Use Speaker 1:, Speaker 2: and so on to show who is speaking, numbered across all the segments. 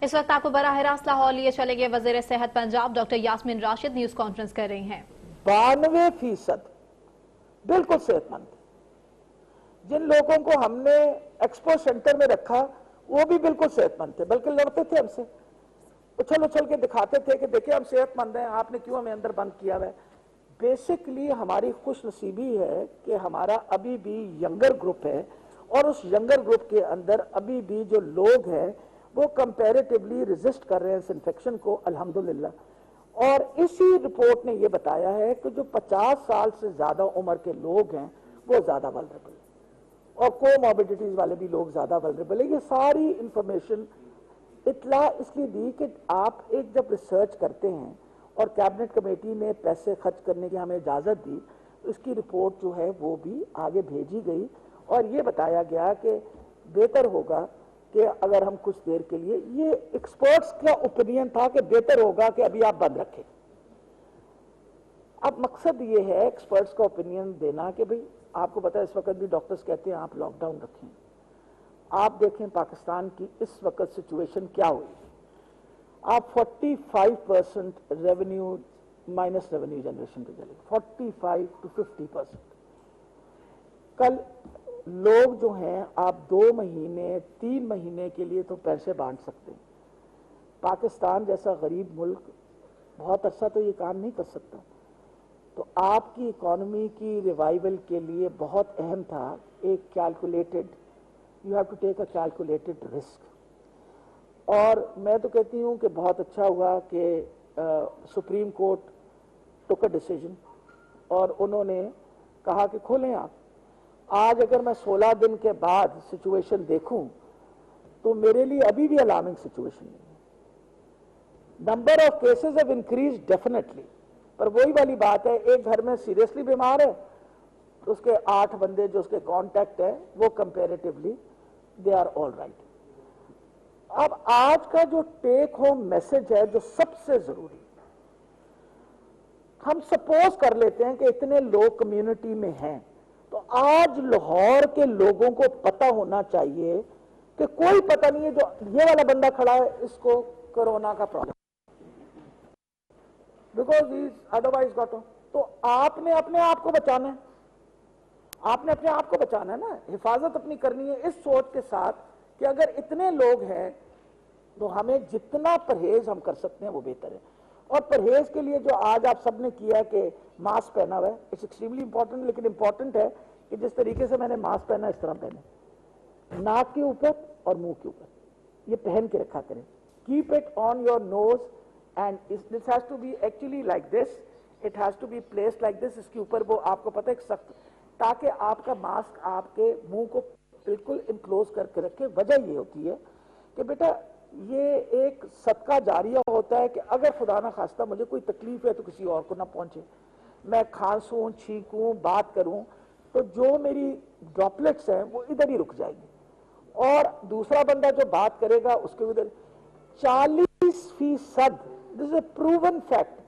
Speaker 1: इस वक्त आपको बराह रास्त लाहौर लिए चलेंगे वजीर सेहत Punjab doctor Yasmin Rashid news conference कर रही हैं।
Speaker 2: 92% बिल्कुल सेहतमंद। जिन लोगों को हमने एक्सपो सेंटर में रखा वो भी बिल्कुल सेहतमंद थे, बल्कि लड़ते थे हमसे, उछल उछल के दिखाते थे कि देखिए हम सेहतमंद हैं, आपने क्यों हमें अंदर बंद किया हुआ है। बेसिकली हमारी खुश नसीबी है कि हमारा अभी भी यंगर ग्रुप है और उस यंगर ग्रुप के अंदर अभी भी जो लोग हैं वो कंपैरेटिवली रेजिस्ट कर रहे हैं इस इन्फेक्शन को, अल्हम्दुलिल्लाह। और इसी रिपोर्ट ने ये बताया है कि जो 50 साल से ज्यादा उम्र के लोग हैं वो ज्यादा वल्नरेबल है और कोमॉर्बिडिटीज वाले भी लोग ज्यादा वल्नरेबल है। ये सारी इंफॉर्मेशन इतला इसलिए दी कि आप एक जब रिसर्च करते हैं और कैबिनेट कमेटी ने पैसे खर्च करने की हमें इजाजत दी तो इसकी रिपोर्ट जो है वो भी आगे भेजी गई और ये बताया गया कि बेहतर होगा कि अगर हम कुछ देर के लिए, ये एक्सपर्ट्स का ओपिनियन था कि बेहतर होगा कि अभी आप बंद रखें। अब मकसद ये है एक्सपर्ट्स का ओपिनियन देना कि भाई आपको पता है इस वक्त भी डॉक्टर्स कहते हैं आप लॉकडाउन रखें। आप देखें पाकिस्तान की इस वक्त सिचुएशन क्या हुई। आप 45% रेवेन्यू माइनस रेवेन्यू जनरेशन पे चले, 45 to 50%। कल लोग जो हैं आप 2 महीने 3 महीने के लिए तो पैसे बांट सकते हैं। पाकिस्तान जैसा गरीब मुल्क बहुत अरसा तो ये काम नहीं कर सकता। तो आपकी इकोनॉमी की रिवाइवल के लिए बहुत अहम था एक calculated, you have to take a calculated risk. और मैं तो कहती हूँ कि बहुत अच्छा हुआ कि supreme court took a decision और उन्होंने कहा कि खोलें आप। आज अगर मैं 16 दिन के बाद सिचुएशन देखूं तो मेरे लिए अभी भी अलार्मिंग सिचुएशन नहीं है। Number of cases have increase definitely, पर वही वाली बात है, एक घर में सीरियसली बीमार है तो उसके 8 बंदे जो उसके कॉन्टैक्ट है वो comparatively they are all right. अब आज का जो टेक होम मैसेज है जो सबसे जरूरी, हम सपोज कर लेते हैं कि इतने लोग कम्युनिटी में हैं तो आज लाहौर के लोगों को पता होना चाहिए कि कोई पता नहीं है जो ये वाला बंदा खड़ा है इसको कोरोना का problem, because he otherwise got. तो आपने अपने आप को बचाना है, आपने अपने आप को बचाना है ना, हिफाजत अपनी करनी है इस सोच के साथ कि अगर इतने लोग हैं तो हमें जितना परहेज हम कर सकते हैं वो बेहतर है। और परहेज के लिए जो आज आप सबने किया कि मास्क पहना हुआ है, इट्स एक्सट्रीमली इंपॉर्टेंट। लेकिन इंपॉर्टेंट है कि जिस तरीके से मैंने मास्क पहना इस तरह पहने, नाक के ऊपर और मुंह के ऊपर, ये पहन के रखा करें। Keep it on your nose and this has to be actually like this, it has to be placed like this. इसके ऊपर वो आपको पता है सख्त, ताकि आपका मास्क आपके मुंह को बिल्कुल इनक्लोज करके रखे। वजह ये होती है कि बेटा ये एक सदका जारिया होता है कि अगर खुदा ना खास्ता मुझे कोई तकलीफ है तो किसी और को ना पहुंचे। मैं खांसूं, छींकूं, बात करूं तो जो मेरी ड्रॉपलेट्स हैं वो इधर ही रुक जाएंगी और दूसरा बंदा जो बात करेगा उसके उधर 40%, this is a proven fact,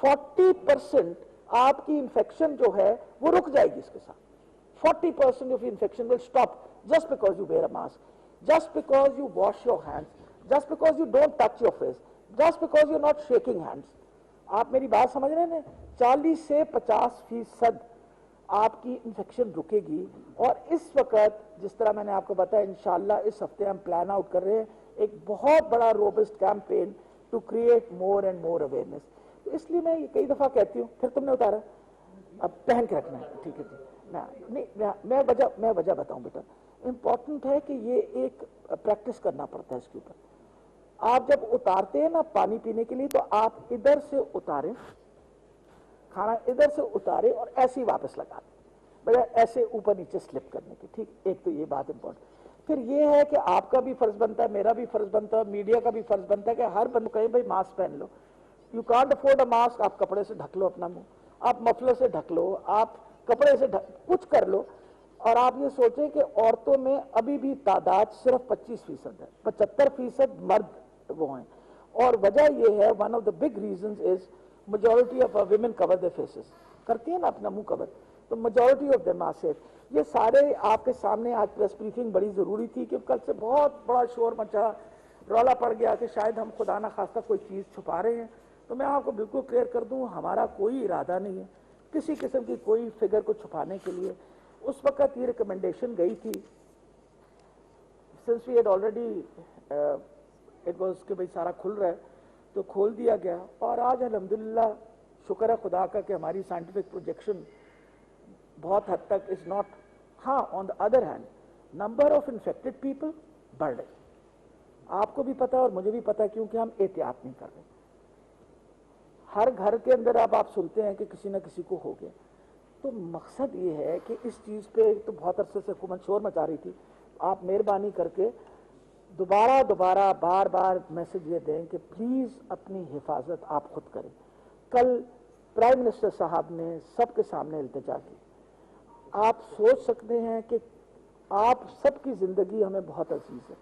Speaker 2: 40% आपकी इंफेक्शन जो है वो रुक जाएगी इसके साथ। 40% of infection will stop just because you wear a mask, just because you wash your hands, just because you don't touch your face, just because you're not shaking hands। आप मेरी बात समझ रहे हैं? 40 से 50% आपकी इंफेक्शन रुकेगी। और इस वक्त जिस तरह मैंने आपको बताया, इंशाल्लाह इस हफ्ते हम प्लान आउट कर रहे हैं एक बहुत बड़ा robust campaign to create more and more awareness. तो इसलिए मैं ये कई दफा कहती हूँ, फिर तुमने उतारा, अब पहन के रखना है, ठीक है जी। मैं वजह बताऊं बेटा, इंपॉर्टेंट है कि ये एक प्रैक्टिस करना पड़ता है इसके ऊपर। आप जब उतारते हैं ना पानी पीने के लिए तो आप इधर से उतारें, खाना इधर से उतारें और ऐसे ही वापस लगा दें, बजाय ऐसे ऊपर नीचे स्लिप करने की। ठीक, एक तो ये बात इंपॉर्टेंट। फिर ये है कि आपका भी फर्ज बनता है, मेरा भी फर्ज बनता है, मीडिया का भी फर्ज बनता है कि हर बंद कहे भाई मास्क पहन लो। You can't afford a mask, आप कपड़े से ढक लो अपना मुंह, आप मफलर से ढक लो, आप कपड़े से कुछ कर लो। और आप ये सोचें कि औरतों में अभी भी तादाद सिर्फ 25% है, 75% मर्द वो हैं। और वजह ये है, one of the big reasons is majority of women cover their faces, करती है ना अपना मुंह कवर, तो majority of them are safe. ये सारे आपके सामने आज प्रेस ब्रीफिंग बड़ी जरूरी थी कि कल से बहुत बड़ा शोर मचा, रौला पड़ गया कि शायद हम खुदा ना खास्ता कोई चीज़ छुपा रहे हैं, तो मैं आपको बिल्कुल क्लियर कर दूं, हमारा कोई इरादा नहीं है किसी किस्म की कोई फिगर को छुपाने के लिए। उस वक्त ये रिकमेंडेशन गई थी, since we had already it was कि भाई सारा खुल रहा है तो खोल दिया गया, और आज अल्हम्दुलिल्लाह शुक्र है खुदा का कि हमारी साइंटिफिक प्रोजेक्शन बहुत हद तक इज नॉट, हाँ on the other hand number of infected people बढ़ रहे, आपको भी पता है और मुझे भी पता है, क्योंकि हम एहतियात नहीं कर रहे। हर घर के अंदर अब आप सुनते हैं कि किसी न किसी को हो गया, तो मकसद ये है कि इस चीज़ पे तो बहुत अरसे से हुकूमत शोर मचा रही थी, आप मेहरबानी करके दोबारा बार बार मैसेज ये दें कि प्लीज़ अपनी हिफाजत आप खुद करें। कल प्राइम मिनिस्टर साहब ने सबके सामने इल्तिजा की, आप सोच सकते हैं कि आप सबकी ज़िंदगी हमें बहुत अजीज़ है,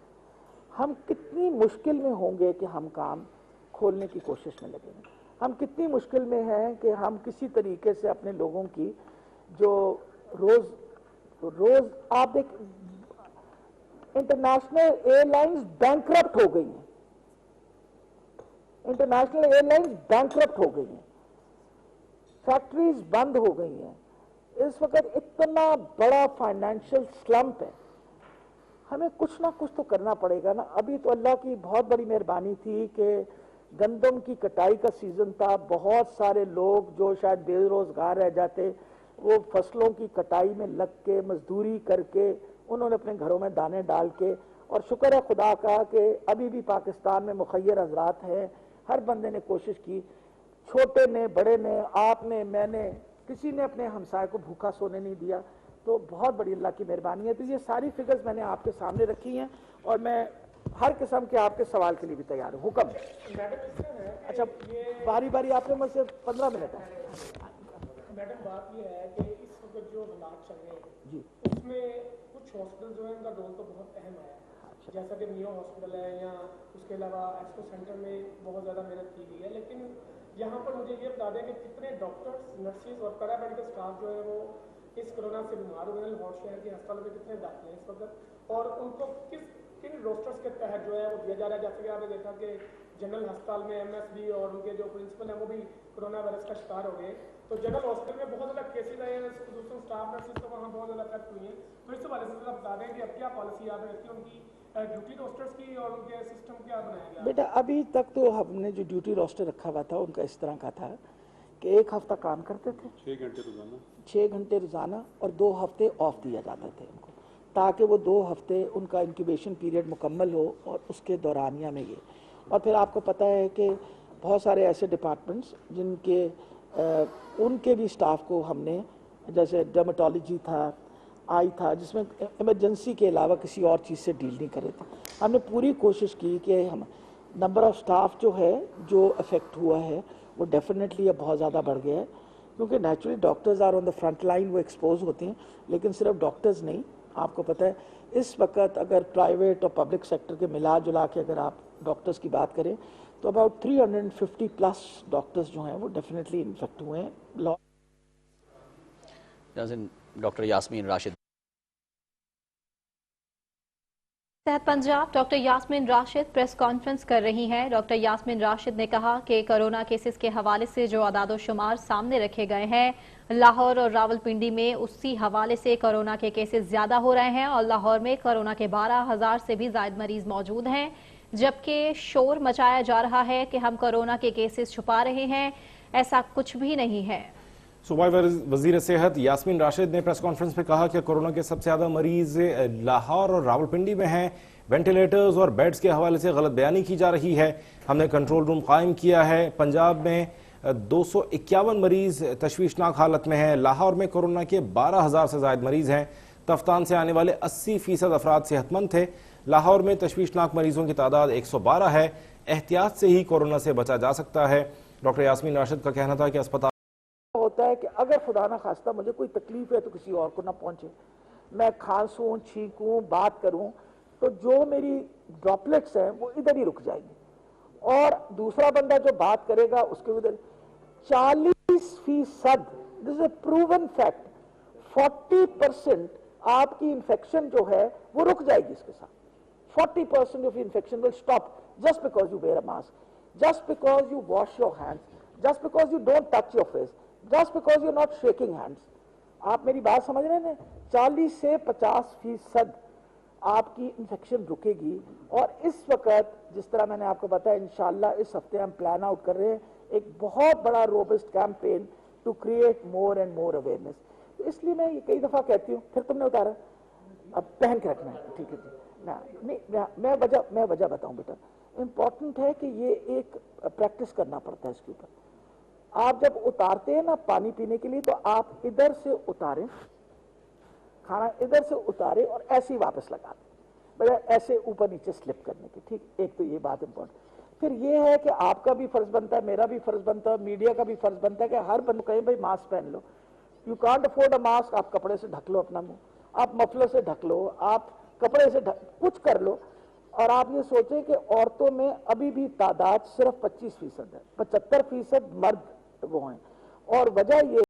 Speaker 2: हम कितनी मुश्किल में होंगे कि हम काम खोलने की कोशिश में लगेंगे, हम कितनी मुश्किल में हैं कि हम किसी तरीके से अपने लोगों की जो रोज आप देख, इंटरनेशनल एयरलाइंस बैंकरप्ट हो गई हैं, इंटरनेशनल एयरलाइंस बैंकरप्ट हो गई हैं, फैक्ट्रीज बंद हो गई हैं, इस वक्त इतना बड़ा फाइनेंशियल स्लम्प है, हमें कुछ ना कुछ तो करना पड़ेगा ना। अभी तो अल्लाह की बहुत बड़ी मेहरबानी थी कि गंदम की कटाई का सीजन था, बहुत सारे लोग जो शायद बेरोजगार रह जाते वो फसलों की कटाई में लग के मजदूरी करके उन्होंने अपने घरों में दाने डाल के, और शुक्र है खुदा का कि अभी भी पाकिस्तान में मुखय्यर हजरात हैं, हर बंदे ने कोशिश की, छोटे ने बड़े ने, आपने मैंने, किसी ने अपने हमसाय को भूखा सोने नहीं दिया, तो बहुत बड़ी अल्लाह की मेहरबानी है। तो ये सारी फिगर्स मैंने आपके सामने रखी हैं और मैं हर किस्म के आपके सवाल के लिए भी तैयार हूँ। हुक्म। अच्छा, बारी बारी आपने मुझसे 15 मिनट है।
Speaker 3: मैडम बात ये है कि इस वक्त जो हालात चल रहे हैं
Speaker 2: जी,
Speaker 3: उसमें कुछ हॉस्पिटल जो है उनका रोल तो बहुत अहम है, जैसा कि मियो हॉस्पिटल है या उसके अलावा एक्सपो सेंटर में बहुत ज़्यादा मेहनत की गई है, लेकिन यहाँ पर मुझे ये बता दें कि कितने डॉक्टर्स, नर्सेज और पैरामेडिकल स्टाफ जो है वो इस कोरोना से बीमार हुए हैं, लाहौर शहर के अस्पतालों में कितने दाखिल हैं इस वक्त, और उनको किन रोस्टर्स के तहत जो है वो दिया जा रहा है। जैसे कि आपने देखा कि जनरल अस्पताल में एमएसडी और उनके जो प्रिंसिपल हैं वो भी कोरोना वायरस का शिकार हो गए, तो जनरल हॉस्पिटल में बहुत ज़्यादा केसेज आए हैं, दूसरे स्टाफ नर्सेज तो वहाँ बहुत ज़्यादा अफेक्ट हुई हैं, तो इस हवाले से बता दें कि अब क्या पॉलिसी आपने रखी उनकी ड्यूटी रोस्टर्स की और उनके सिस्टम क्या बनाया गया?
Speaker 2: बेटा अभी तक तो हमने जो ड्यूटी रोस्टर रखा हुआ था उनका इस तरह का था कि 1 हफ्ता काम करते थे, 6 घंटे रोजाना और 2 हफ्ते ऑफ दिया जाता थे उनको, ताकि वो 2 हफ्ते उनका इंक्यूबेशन पीरियड मुकम्मल हो, और उसके दौरानिया में ये, और फिर आपको पता है कि बहुत सारे ऐसे डिपार्टमेंट्स जिनके उनके भी स्टाफ को हमने, जैसे डर्मेटोलॉजी था, आई था, जिसमें इमरजेंसी के अलावा किसी और चीज़ से डील नहीं करे थे, हमने पूरी कोशिश की कि हम नंबर ऑफ स्टाफ जो है जो अफेक्ट हुआ है वो डेफिनेटली अब बहुत ज़्यादा बढ़ गया है, क्योंकि naturally doctors are on the front line, वो एक्सपोज होते हैं, लेकिन सिर्फ डॉक्टर्स नहीं, आपको पता है इस वक्त अगर प्राइवेट और पब्लिक सेक्टर के मिला जुला के अगर आप डॉक्टर्स की बात करें तो अबाउट 350 प्लस डॉक्टर्स जो हैं वो डेफिनेटली इन्फेक्ट हुए हैं।
Speaker 4: डॉक्टर यास्मीन राशिद।
Speaker 1: सेहत Punjab doctor Yasmin Rashid press conference कर रही हैं। डॉक्टर यास्मीन राशिद ने कहा कि कोरोना केसेस के हवाले से जो आदादोशुमार सामने रखे गए हैं, लाहौर और रावलपिंडी में उसी हवाले से कोरोना के केसेस ज्यादा हो रहे हैं, और लाहौर में कोरोना के 12,000 से भी ज्यादा मरीज मौजूद हैं, जबकि शोर मचाया जा रहा है कि हम कोरोना के केसेस छुपा रहे हैं। ऐसा कुछ भी नहीं है।
Speaker 5: सूबाई वजीर सेहत यास्मीन राशिद ने प्रेस कॉन्फ्रेंस में कहा कि कोरोना के सबसे ज्यादा मरीज लाहौर और रावलपिंडी में हैं। वेंटिलेटर्स और बेड्स के हवाले से गलत बयानी की जा रही है। हमने कंट्रोल रूम कायम किया है। पंजाब में 251 मरीज तशवीशनाक हालत में हैं। लाहौर में कोरोना के 12,000 से ज्यादा मरीज हैं। तफ्तान से आने वाले 80% अफराद सेहतमंद थे। लाहौर में तशवीशनाक मरीजों की तादाद 112 है। एहतियात से ही कोरोना से बचा जा सकता है। डॉक्टर यास्मीन राशिद का कहना था कि अस्पताल
Speaker 2: होता है कि अगर खुदा ना खास्ता मुझे कोई तकलीफ है तो किसी और को ना पहुंचे, मैं खांसूं, छींकूं, बात करूं, तो जो मेरी ड्रॉपलेट्स हैं वो इधर ही रुक जाएंगी, और दूसरा बंदा जो बात करेगा उसके उधर 40%, this is a proven fact, 40% आपकी इंफेक्शन जो है वो रुक जाएगी इसके साथ। 40% of infection will stop just because you wear a mask, just because you wash your hands, just because you don't touch your face, just because you're not shaking hands. आप मेरी बात समझ रहे हैं? 40 से 50% आपकी इन्फेक्शन रुकेगी। और इस वक्त जिस तरह मैंने आपको बताया, इंशाल्लाह इस हफ्ते हम प्लान आउट कर रहे हैं एक बहुत बड़ा robust campaign to create more and more awareness. तो इसलिए मैं ये कई दफा कहती हूँ, फिर तुमने उतारा, अब पहन के रखना है, ठीक है जी ना? नहीं, मैं वजह बताऊं बेटा। इंपॉर्टेंट है कि ये एक प्रैक्टिस करना पड़ता है इसके ऊपर। आप जब उतारते हैं ना पानी पीने के लिए, तो आप इधर से उतारें, खाना इधर से उतारे और ऐसे ही वापस लगा दें, बजाय ऐसे ऊपर नीचे स्लिप करने की। ठीक, एक तो ये बात इंपॉर्टेंट। फिर ये है कि आपका भी फर्ज बनता है, मेरा भी फर्ज बनता है, मीडिया का भी फर्ज बनता है कि हर बंद कहें भाई मास्क पहन लो। You can't afford a mask, आप कपड़े से ढक लो अपना मुंह, आप मफलर से ढक लो, आप कपड़े से कुछ कर लो। और आप ये सोचें कि औरतों में अभी भी तादाद सिर्फ 25% है, 75% मर्द वो हैं। और वजह ये